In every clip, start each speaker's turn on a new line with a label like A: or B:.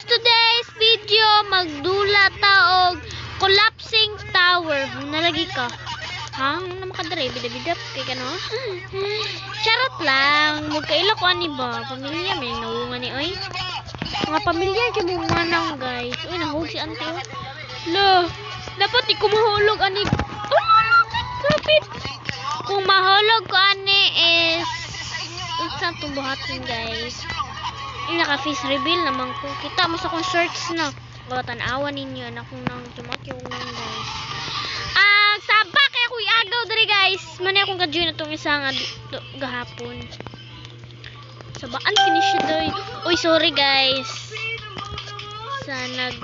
A: Today's video magdula ta og collapsing tower. Nalagi ka. Ha? Ano makadare bida-bida kay kano? Charot lang. Magkaila ko ani ba? Pamilya may nawungan ni oy. Mga pamilya kay mo manang guys. Uy nahug si ante. Lo, dapat di ko mahulog ani. Kapit. Kung mahulog ko ani is sa tumbuhatin guys. Naka-face reveal naman ko. Kita mo sa kong shorts na. Tanawan ninyo. Anak kong nang tumakyo nang guys. Sabak kaya ko i-agaw dari guys. Mani akong ka-join na itong isang gahapon. Sabaan finish siya doy. Uy, sorry guys. Nag...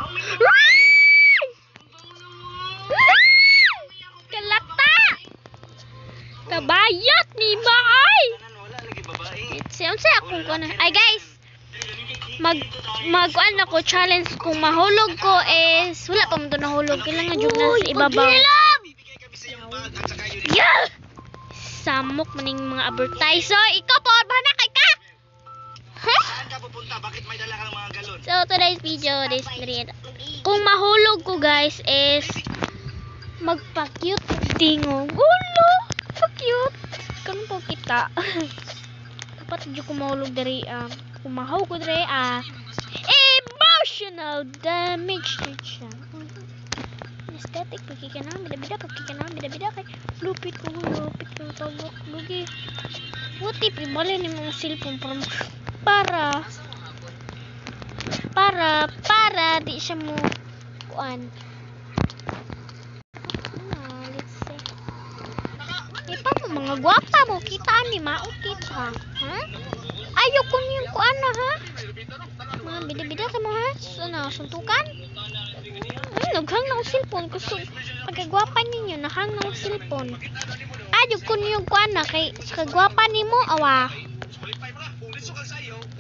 A: Kalata! Kabayat ni Maay! Siyempre akong ko na. Ay guys! Mag-ano ko challenge kung mahulog ko is wala pa mo doon nahulog kailangan jud na sa ibabaw. Yeah! Samok maning mga advertiser. Ikaw po ba na kay ka? Huh? So today's video is kung mahulog ko guys is magpa-cute dingog. Ulo! Pa-cute. Kano po kita? Dapat jud ko mahulog dari kumahaw ko dre emotional damage to siya. Aesthetic pagkikanang bida-bida kay lupit ko tawag lugi. Buti pibali ni mga cellphone para di siya mo kuan. Let's see. Ipa mo mga gwapa mo kita ni maukit ha. Ayaw ko niyong kuan na ha. Mga bida-bida ka mo ha. Suntukan. Ay, naghang na ang cellphone. Kasi pagkagwapa ninyo, nahang na ang cellphone. Ayaw ko niyong kuan na. Kay kagwapa ni mo, awa.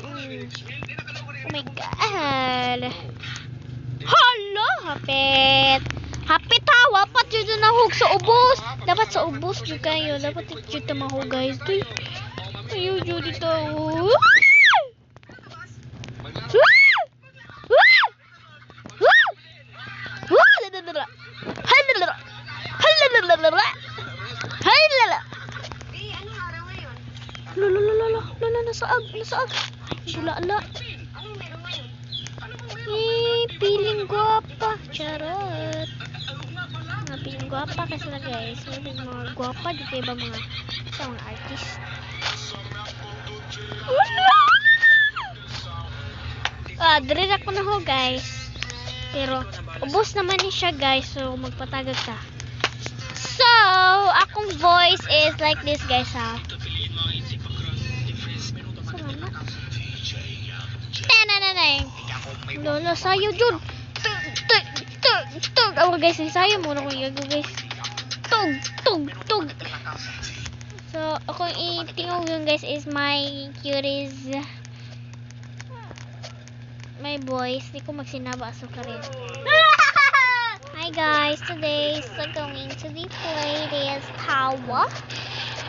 A: Oh my God. Hala, hapit. Hapit ha, wapat yun nahug sa ubos. Dapat sa ubos yun kayo. Dapat yun tamahog guys. Ayaw yun dito. Nasaag. Sula-ala. Piling guwapa. Charot. Piling guwapa kasi na guys. Mga guwapa. Di kayo ba mga artist? Dire ako na ho guys. Pero ubos naman ni siya guys. So magpatagag ka. So akong voice is like this guys ha. Lolo sayo jud. Awa guys, sayo muna ko yago guys. Tug. So akong itingog yun guys is my cuties. My boys, di ko magsinaba so karin. Hi guys, today we're going to be play this tower.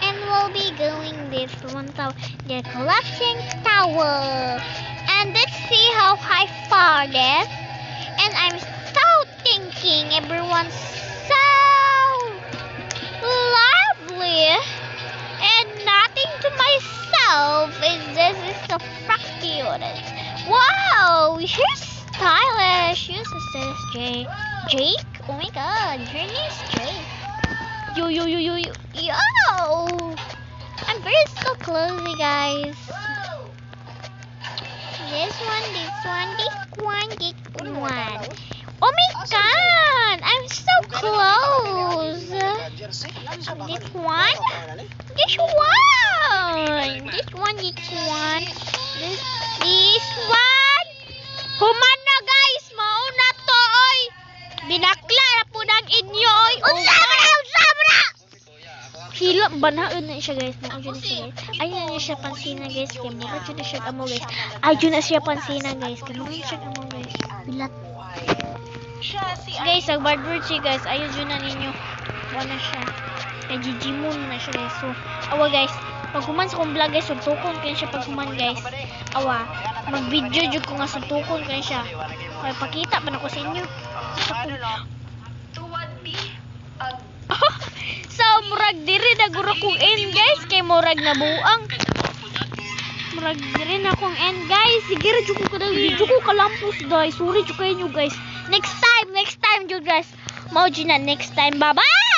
A: And we'll be going this one tower, the collapsing tower. And let's see how high far this. And I'm so thinking everyone's so lovely. And nothing to myself is this is so cute. Wow, you're stylish. You're so stylish, Jake. Oh my God, your name's Jake. Yo. I'm very so closey, guys. This one. Oh my God, I'm so close. This one. This one. Humana guys, mauna to oy. Binakla na po ng inyo oy. Unsa mo na. Hilo banaon na siya guys. Ayun na siya pansina guys. Kaya mura na siya amo guys. Ayun na siya pansina guys. Kaya mura siya amo guys. Bilat. Guys, ang bad word siya guys. Ayun na ninyo. Wala siya. Nagigimon na siya guys. So, awa guys. Pag human sa kong vlog guys, suntukon kayo siya pag human guys. Awa. Mag-video jud ko nga sa tukon kay siya. Kaya pakita pa na ko sa inyo. So, murag diri na guro kong end guys. Kay murag na buang. Murag diri na kong end guys. Sige ra jud ko kada video ko kalampos guys. Sorry jud kayo guys. Next time jud guys. Mao jud na next time. Bye-bye!